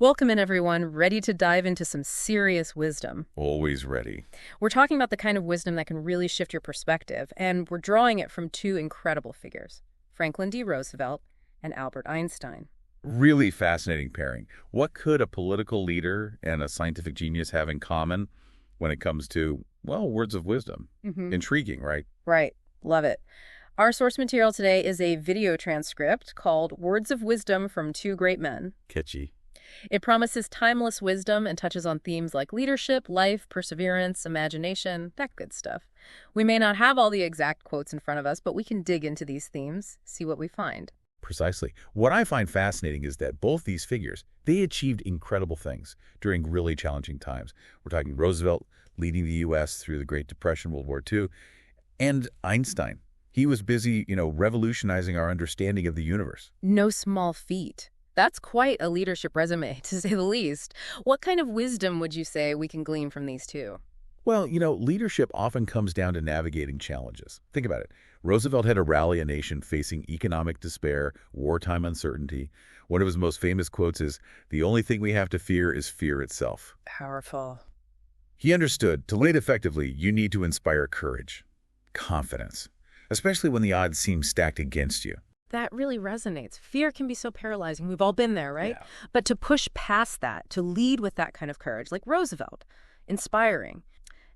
Welcome in, everyone, ready to dive into some serious wisdom. Always ready. We're talking about the kind of wisdom that can really shift your perspective, and we're drawing it from two incredible figures, Franklin D. Roosevelt and Albert Einstein. Really fascinating pairing. What could a political leader and a scientific genius have in common when it comes to, well, words of wisdom? Intriguing, right? Right. Love it. Our source material today is a video transcript called Words of Wisdom from Two Great Men. Catchy. It promises timeless wisdom and touches on themes like leadership, life, perseverance, imagination, that good stuff. We may not have all the exact quotes in front of us, but we can dig into these themes, see what we find. Precisely. What I find fascinating is that both these figures, they achieved incredible things during really challenging times. We're talking Roosevelt leading the U.S. through the Great Depression, World War II, and Einstein. He was busy, revolutionizing our understanding of the universe. No small feat. That's quite a leadership resume, to say the least. What kind of wisdom would you say we can glean from these two? Well, leadership often comes down to navigating challenges. Think about it. Roosevelt had to rally a nation facing economic despair, wartime uncertainty. One of his most famous quotes is, "The only thing we have to fear is fear itself." Powerful. He understood, to lead effectively, you need to inspire courage, confidence, especially when the odds seem stacked against you. That really resonates. Fear can be so paralyzing. We've all been there, right? Yeah. But to push past that, to lead with that kind of courage, like Roosevelt, inspiring.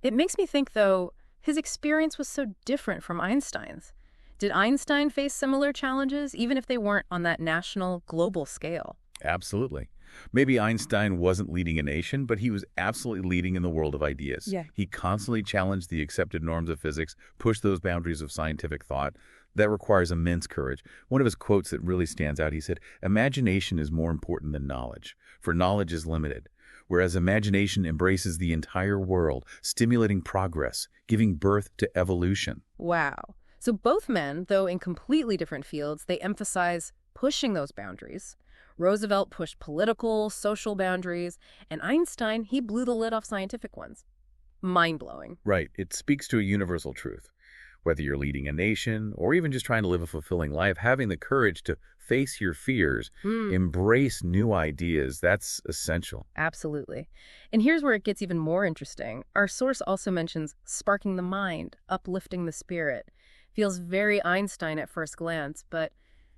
It makes me think, though, his experience was so different from Einstein's. Did Einstein face similar challenges, even if they weren't on that national, global scale? Absolutely. Maybe Einstein wasn't leading a nation, but he was absolutely leading in the world of ideas. Yeah. He constantly challenged the accepted norms of physics, pushed those boundaries of scientific thought. That requires immense courage. One of his quotes that really stands out, he said, "Imagination is more important than knowledge, for knowledge is limited, whereas imagination embraces the entire world, stimulating progress, giving birth to evolution." Wow. So both men, though in completely different fields, they emphasize pushing those boundaries. Roosevelt pushed political, social boundaries, and Einstein, he blew the lid off scientific ones. Mind-blowing. Right. It speaks to a universal truth. Whether you're leading a nation or even just trying to live a fulfilling life, having the courage to face your fears, embrace new ideas, that's essential. Absolutely. And here's where it gets even more interesting. Our source also mentions sparking the mind, uplifting the spirit. Feels very Einstein at first glance, but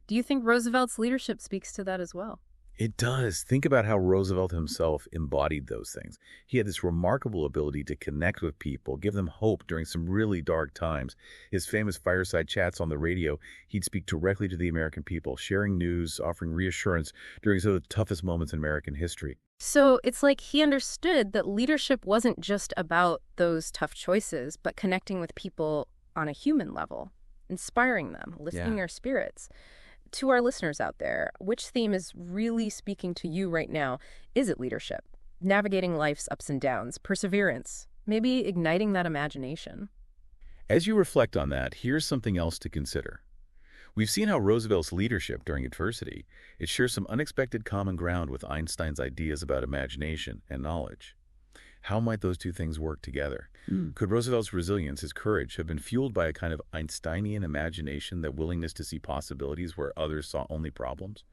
do you think Roosevelt's leadership speaks to that as well? It does. Think about how Roosevelt himself embodied those things. He had this remarkable ability to connect with people, give them hope during some really dark times. His famous fireside chats on the radio, he'd speak directly to the American people, sharing news, offering reassurance during some of the toughest moments in American history. So it's like he understood that leadership wasn't just about those tough choices, but connecting with people on a human level, inspiring them, lifting their spirits. To our listeners out there, which theme is really speaking to you right now? Is it leadership, navigating life's ups and downs, perseverance, maybe igniting that imagination? As you reflect on that, here's something else to consider. We've seen how Roosevelt's leadership during adversity, it shares some unexpected common ground with Einstein's ideas about imagination and knowledge. How might those two things work together? Could Roosevelt's resilience, his courage, have been fueled by a kind of Einsteinian imagination, that willingness to see possibilities where others saw only problems?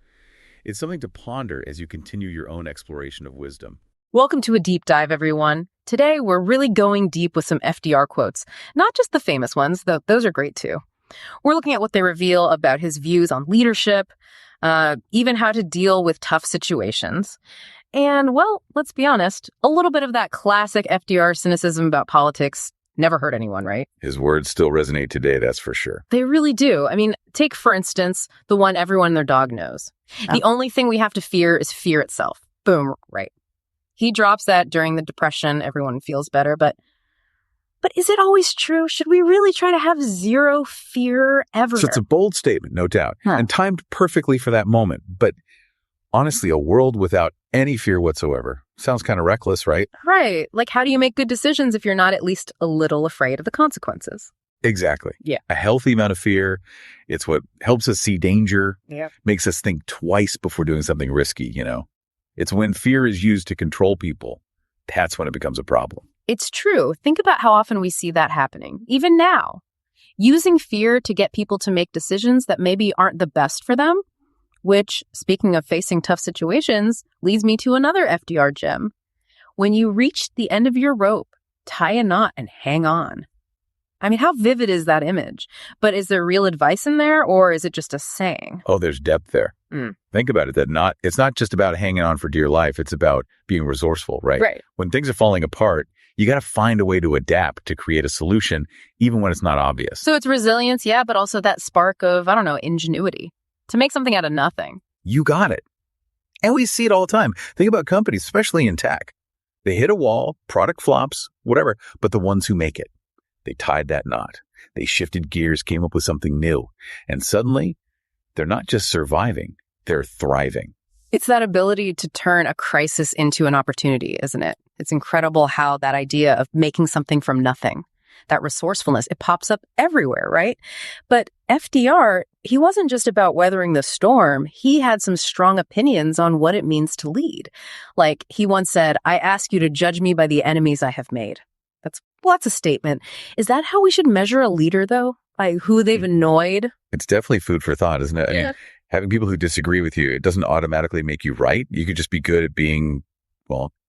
It's something to ponder as you continue your own exploration of wisdom. Welcome to a deep dive, everyone. Today, we're really going deep with some FDR quotes, not just the famous ones, though those are great too. We're looking at what they reveal about his views on leadership, even how to deal with tough situations. And, well, let's be honest, a little bit of that classic FDR cynicism about politics never hurt anyone, right? His words still resonate today, that's for sure. They really do. I mean, take, for instance, the one everyone and their dog knows. The only thing we have to fear is fear itself. Boom, right. He drops that during the Depression. Everyone feels better, but is it always true? Should we really try to have zero fear ever? So it's a bold statement, no doubt, and timed perfectly for that moment. But honestly, a world without any fear whatsoever sounds kind of reckless, right? Right. Like, how do you make good decisions if you're not at least a little afraid of the consequences? Exactly. Yeah. A healthy amount of fear. It's what helps us see danger, Yeah. makes us think twice before doing something risky, It's when fear is used to control people, that's when it becomes a problem. It's true. Think about how often we see that happening, even now. Using fear to get people to make decisions that maybe aren't the best for them. Which, speaking of facing tough situations, leads me to another FDR gem. When you reach the end of your rope, tie a knot and hang on. I mean, how vivid is that image? But is there real advice in there, or is it just a saying? Oh, there's depth there. Think about it. It's not just about hanging on for dear life. It's about being resourceful, right? Right. When things are falling apart, you got to find a way to adapt to create a solution, even when it's not obvious. So it's resilience, yeah, but also that spark of, ingenuity to make something out of nothing. You got it. And we see it all the time. Think about companies, especially in tech. They hit a wall, product flops, whatever, but the ones who make it, they tied that knot. They shifted gears, came up with something new. And suddenly, they're not just surviving, they're thriving. It's that ability to turn a crisis into an opportunity, isn't it? It's incredible how that idea of making something from nothing, that resourcefulness, it pops up everywhere, right? But FDR, he wasn't just about weathering the storm. He had some strong opinions on what it means to lead. Like he once said, "I ask you to judge me by the enemies I have made." That's a statement. Is that how we should measure a leader, though? By who they've annoyed? It's definitely food for thought, isn't it? Yeah. I mean, having people who disagree with you, it doesn't automatically make you right. You could just be good at being,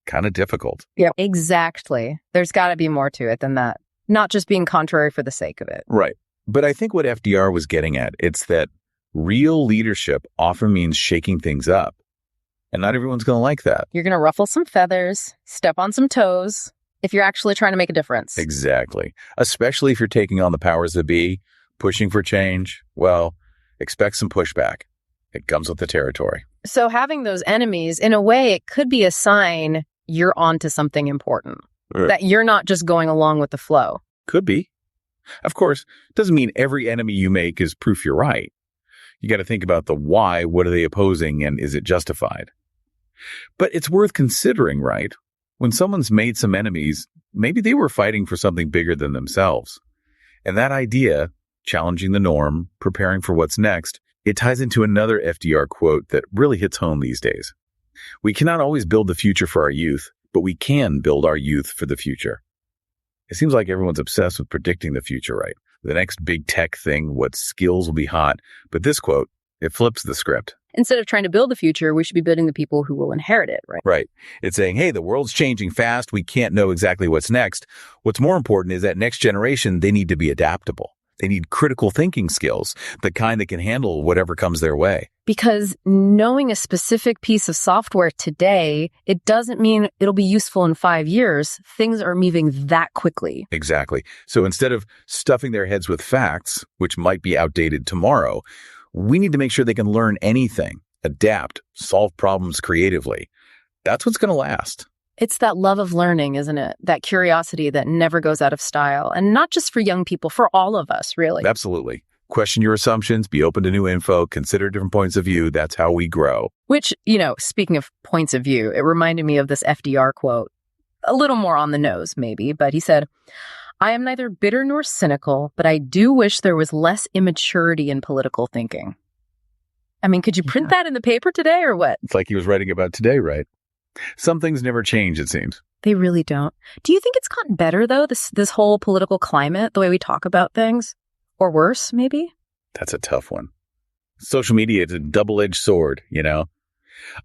kind of difficult. Yeah, exactly. There's got to be more to it than that. Not just being contrary for the sake of it. Right. But I think what FDR was getting at, it's that real leadership often means shaking things up. And not everyone's going to like that. You're going to ruffle some feathers, step on some toes, if you're actually trying to make a difference. Exactly. Especially if you're taking on the powers that be, pushing for change, expect some pushback. It comes with the territory. So having those enemies, in a way, it could be a sign you're onto something important. Right. That you're not just going along with the flow. Could be. Of course, it doesn't mean every enemy you make is proof you're right. You got to think about the why, what are they opposing, and is it justified? But it's worth considering, right? When someone's made some enemies, maybe they were fighting for something bigger than themselves. And that idea, challenging the norm, preparing for what's next, it ties into another FDR quote that really hits home these days. We cannot always build the future for our youth, but we can build our youth for the future. It seems like everyone's obsessed with predicting the future, right? The next big tech thing, what skills will be hot. But this quote, it flips the script. Instead of trying to build the future, we should be building the people who will inherit it, right? Right. It's saying, hey, the world's changing fast. We can't know exactly what's next. What's more important is that next generation, they need to be adaptable. They need critical thinking skills, the kind that can handle whatever comes their way. Because knowing a specific piece of software today, it doesn't mean it'll be useful in 5 years. Things are moving that quickly. Exactly. So instead of stuffing their heads with facts, which might be outdated tomorrow, we need to make sure they can learn anything, adapt, solve problems creatively. That's what's going to last. It's that love of learning, isn't it? That curiosity that never goes out of style. And not just for young people, for all of us, really. Absolutely. Question your assumptions, be open to new info, consider different points of view. That's how we grow. Which, speaking of points of view, it reminded me of this FDR quote. A little more on the nose, maybe, but he said, "I am neither bitter nor cynical, but I do wish there was less immaturity in political thinking." I mean, could you print that in the paper today or what? It's like he was writing about today, right? Some things never change, it seems. They really don't. Do you think it's gotten better, though, this whole political climate, the way we talk about things? Or worse, maybe? That's a tough one. Social media is a double-edged sword,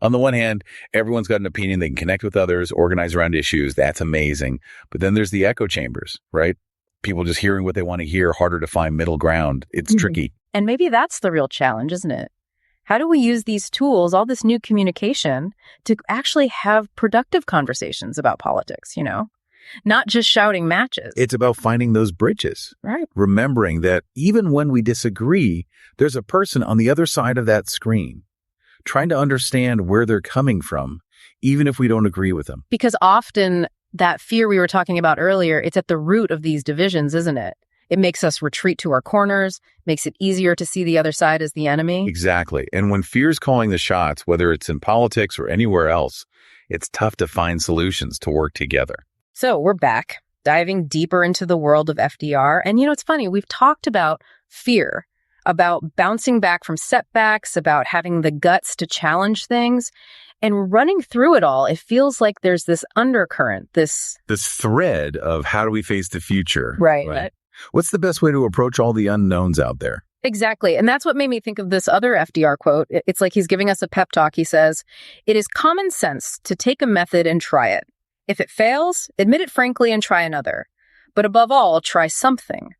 On the one hand, everyone's got an opinion. They can connect with others, organize around issues. That's amazing. But then there's the echo chambers, right? People just hearing what they want to hear, harder to find middle ground. It's tricky. And maybe that's the real challenge, isn't it? How do we use these tools, all this new communication, to actually have productive conversations about politics, Not just shouting matches. It's about finding those bridges. Right. Remembering that even when we disagree, there's a person on the other side of that screen trying to understand where they're coming from, even if we don't agree with them. Because often that fear we were talking about earlier, it's at the root of these divisions, isn't it? It makes us retreat to our corners, makes it easier to see the other side as the enemy. Exactly. And when fear's calling the shots, whether it's in politics or anywhere else, it's tough to find solutions to work together. So we're back, diving deeper into the world of FDR. And it's funny, we've talked about fear, about bouncing back from setbacks, about having the guts to challenge things. And running through it all, it feels like there's this undercurrent, this thread of how do we face the future? Right. What's the best way to approach all the unknowns out there? Exactly. And that's what made me think of this other FDR quote. It's like he's giving us a pep talk. He says, "It is common sense to take a method and try it. If it fails, admit it frankly and try another. But above all, try something.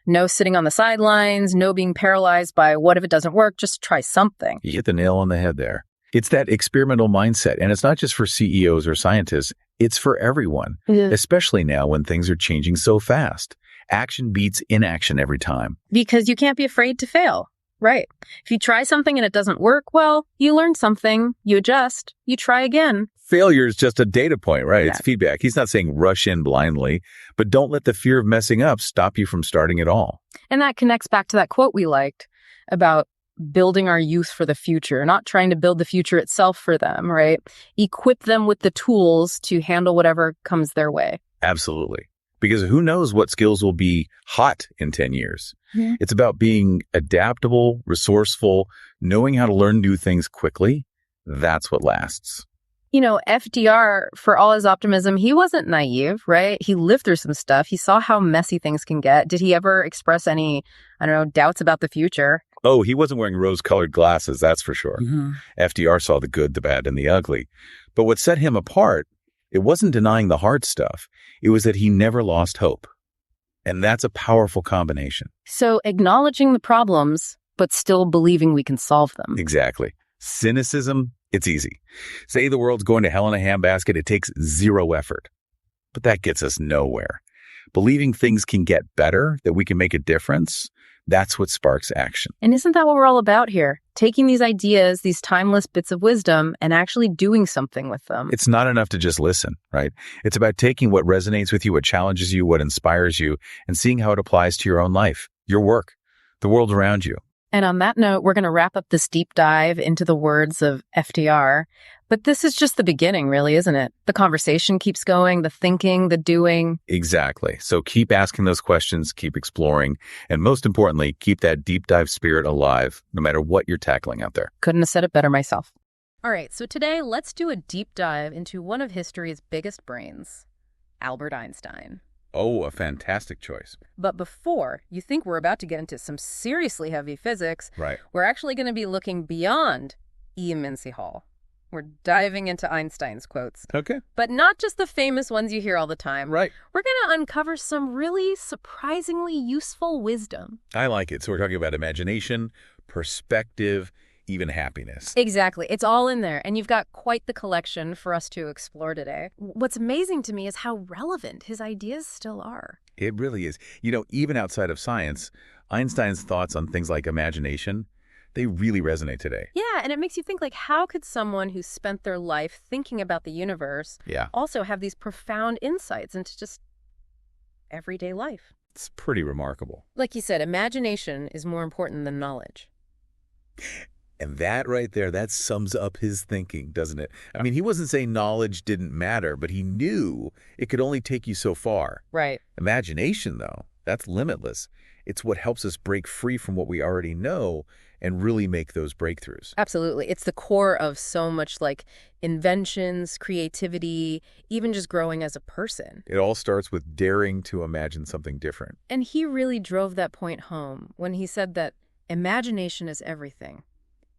No sitting on the sidelines, no being paralyzed by what if it doesn't work, just try something." You hit the nail on the head there. It's that experimental mindset, and it's not just for CEOs or scientists, it's for everyone, especially now when things are changing so fast. Action beats inaction every time. Because you can't be afraid to fail, right? If you try something and it doesn't work, well, you learn something, you adjust, you try again. Failure is just a data point, right? Yeah. It's feedback. He's not saying rush in blindly, but don't let the fear of messing up stop you from starting at all. And that connects back to that quote we liked about building our youth for the future, not trying to build the future itself for them, right? Equip them with the tools to handle whatever comes their way. Absolutely. Because who knows what skills will be hot in 10 years. Mm-hmm. It's about being adaptable, resourceful, knowing how to learn new things quickly. That's what lasts. You know, FDR, for all his optimism, he wasn't naive, right? He lived through some stuff. He saw how messy things can get. Did he ever express any, doubts about the future? Oh, he wasn't wearing rose-colored glasses, that's for sure. Mm-hmm. FDR saw the good, the bad, and the ugly. But what set him apart, it wasn't denying the hard stuff. It was that he never lost hope. And that's a powerful combination. So acknowledging the problems, but still believing we can solve them. Exactly. Cynicism, it's easy. Say the world's going to hell in a handbasket, it takes zero effort. But that gets us nowhere. Believing things can get better, that we can make a difference, that's what sparks action. And isn't that what we're all about here? Taking these ideas, these timeless bits of wisdom, and actually doing something with them. It's not enough to just listen, right? It's about taking what resonates with you, what challenges you, what inspires you, and seeing how it applies to your own life, your work, the world around you. And on that note, we're going to wrap up this deep dive into the words of FDR. But this is just the beginning, really, isn't it? The conversation keeps going, the thinking, the doing. Exactly. So keep asking those questions, keep exploring, and most importantly, keep that deep dive spirit alive, no matter what you're tackling out there. Couldn't have said it better myself. All right, so today, let's do a deep dive into one of history's biggest brains, Albert Einstein. Oh, a fantastic choice. But before you think we're about to get into some seriously heavy physics, Right. We're actually going to be looking beyond E. Mincy Hall. We're diving into Einstein's quotes. Okay. But not just the famous ones you hear all the time. Right. We're going to uncover some really surprisingly useful wisdom. I like it. So we're talking about imagination, perspective, even happiness. Exactly. It's all in there. And you've got quite the collection for us to explore today. What's amazing to me is how relevant his ideas still are. It really is. You know, even outside of science, Einstein's thoughts on things like imagination, they really resonate today. Yeah, and it makes you think, like, how could someone who spent their life thinking about the universe also have these profound insights into just everyday life? It's pretty remarkable. Like you said, imagination is more important than knowledge. And that right there, that sums up his thinking, doesn't it? I mean, he wasn't saying knowledge didn't matter, but he knew it could only take you so far. Right. Imagination, though, that's limitless. It's what helps us break free from what we already know and really make those breakthroughs. Absolutely. It's the core of so much, like, inventions, creativity, even just growing as a person. It all starts with daring to imagine something different. And he really drove that point home when he said that imagination is everything.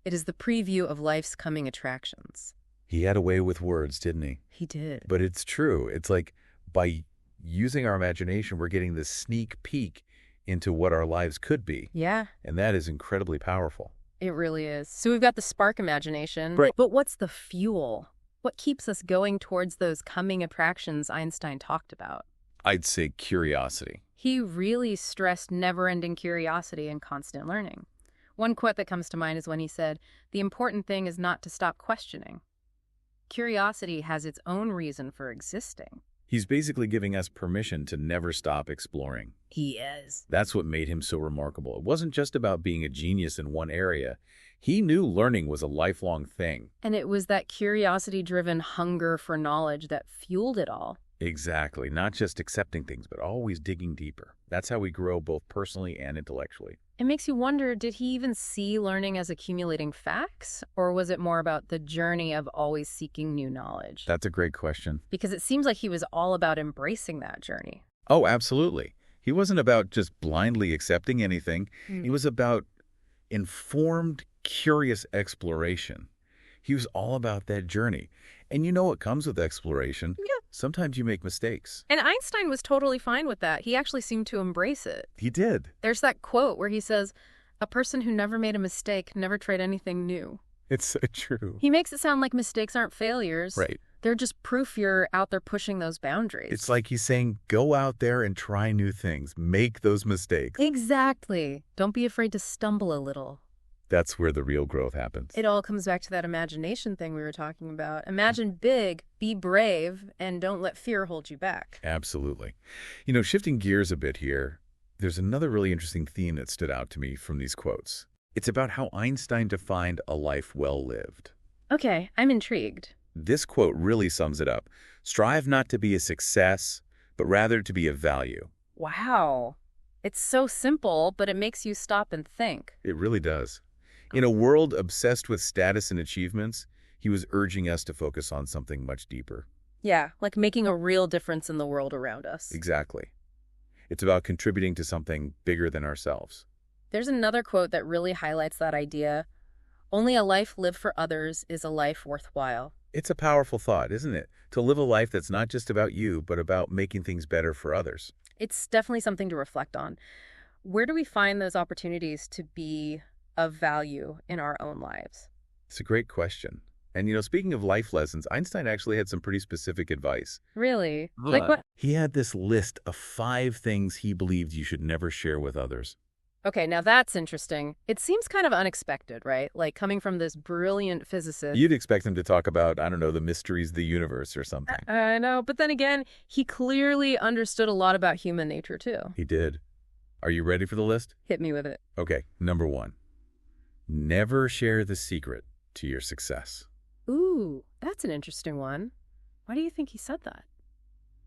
It is the preview of life's coming attractions. He had a way with words, didn't he? He did. But it's true. It's like by using our imagination, we're getting this sneak peek into what our lives could be. Yeah. And that is incredibly powerful. It really is. So we've got the spark imagination. Right. But what's the fuel? What keeps us going towards those coming attractions Einstein talked about? I'd say curiosity. He really stressed never-ending curiosity and constant learning. One quote that comes to mind is when he said, "The important thing is not to stop questioning. Curiosity has its own reason for existing." He's basically giving us permission to never stop exploring. He is. That's what made him so remarkable. It wasn't just about being a genius in one area. He knew learning was a lifelong thing. And it was that curiosity-driven hunger for knowledge that fueled it all. Exactly. Not just accepting things, but always digging deeper. That's how we grow both personally and intellectually. It makes you wonder, did he even see learning as accumulating facts? Or was it more about the journey of always seeking new knowledge? That's a great question. Because it seems like he was all about embracing that journey. Oh, absolutely. He wasn't about just blindly accepting anything. He was about Informed, curious exploration. He was all about that journey. And you know what comes with exploration? Yeah. Sometimes you make mistakes. And Einstein was totally fine with that. He actually seemed to embrace it. He did. There's that quote where he says, "A person who never made a mistake never tried anything new." It's so true. He makes it sound like mistakes aren't failures. Right. They're just proof you're out there pushing those boundaries. It's like he's saying, go out there and try new things. Make those mistakes. Exactly. Don't be afraid to stumble a little. That's where the real growth happens. It all comes back to that imagination thing we were talking about. Imagine big, be brave, and don't let fear hold you back. Absolutely. You know, shifting gears a bit here, there's another really interesting theme that stood out to me from these quotes. It's about how Einstein defined a life well lived. Okay, I'm intrigued. This quote really sums it up. Strive not to be a success, but rather to be of value. Wow. It's so simple, but it makes you stop and think. It really does. In a world obsessed with status and achievements, he was urging us to focus on something much deeper. Yeah, like making a real difference in the world around us. Exactly. It's about contributing to something bigger than ourselves. There's another quote that really highlights that idea. Only a life lived for others is a life worthwhile. It's a powerful thought, isn't it? To live a life that's not just about you, but about making things better for others. It's definitely something to reflect on. Where do we find those opportunities to be of value in our own lives? It's a great question. And, you know, speaking of life lessons, Einstein actually had some pretty specific advice. Really? Like what? He had this list of 5 things he believed you should never share with others. Okay, now that's interesting. It seems kind of unexpected, right? Like coming from this brilliant physicist. You'd expect him to talk about, I don't know, the mysteries of the universe or something. I know, but then again, he clearly understood a lot about human nature, too. He did. Are you ready for the list? Hit me with it. Okay, number 1. Never share the secret to your success. Ooh, that's an interesting one. Why do you think he said that?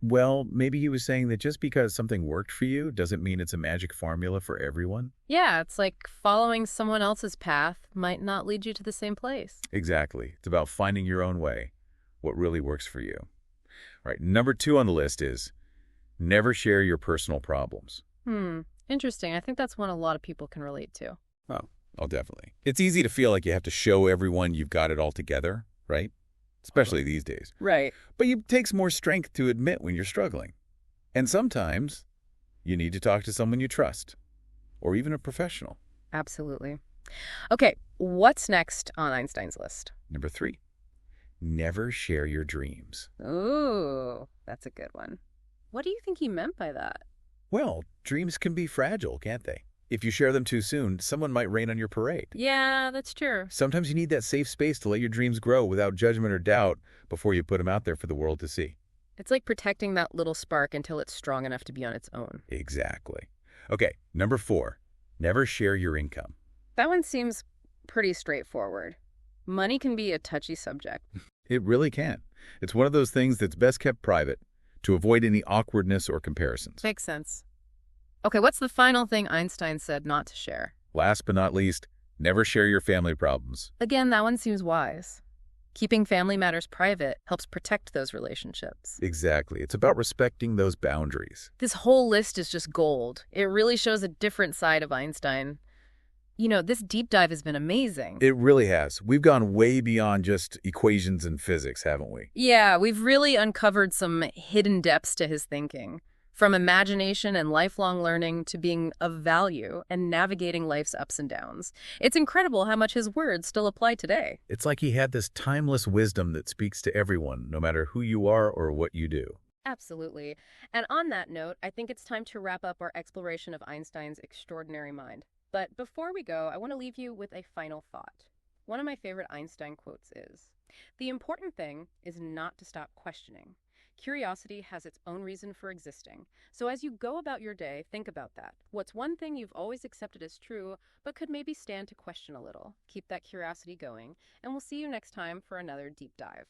Well, maybe he was saying that just because something worked for you doesn't mean it's a magic formula for everyone. Yeah, it's like following someone else's path might not lead you to the same place. Exactly. It's about finding your own way, what really works for you. All right, number 2 on the list is never share your personal problems. Interesting. I think that's one a lot of people can relate to. Oh, definitely. It's easy to feel like you have to show everyone you've got it all together, right? Especially these days. Right. But it takes more strength to admit when you're struggling. And sometimes you need to talk to someone you trust, or even a professional. Absolutely. Okay, what's next on Einstein's list? Number 3, never share your dreams. Ooh, that's a good one. What do you think he meant by that? Well, dreams can be fragile, can't they? If you share them too soon, someone might rain on your parade. Yeah, that's true. Sometimes you need that safe space to let your dreams grow without judgment or doubt before you put them out there for the world to see. It's like protecting that little spark until it's strong enough to be on its own. Exactly. Okay, number 4, never share your income. That one seems pretty straightforward. Money can be a touchy subject. It really can. It's one of those things that's best kept private to avoid any awkwardness or comparisons. Makes sense. Okay, what's the final thing Einstein said not to share? Last but not least, never share your family problems. Again, that one seems wise. Keeping family matters private helps protect those relationships. Exactly. It's about respecting those boundaries. This whole list is just gold. It really shows a different side of Einstein. You know, this deep dive has been amazing. It really has. We've gone way beyond just equations and physics, haven't we? Yeah, we've really uncovered some hidden depths to his thinking. From imagination and lifelong learning to being of value and navigating life's ups and downs. It's incredible how much his words still apply today. It's like he had this timeless wisdom that speaks to everyone, no matter who you are or what you do. Absolutely. And on that note, I think it's time to wrap up our exploration of Einstein's extraordinary mind. But before we go, I want to leave you with a final thought. One of my favorite Einstein quotes is, "The important thing is not to stop questioning. Curiosity has its own reason for existing. So as you go about your day, think about that. What's one thing you've always accepted as true, but could maybe stand to question a little? Keep that curiosity going, and we'll see you next time for another deep dive."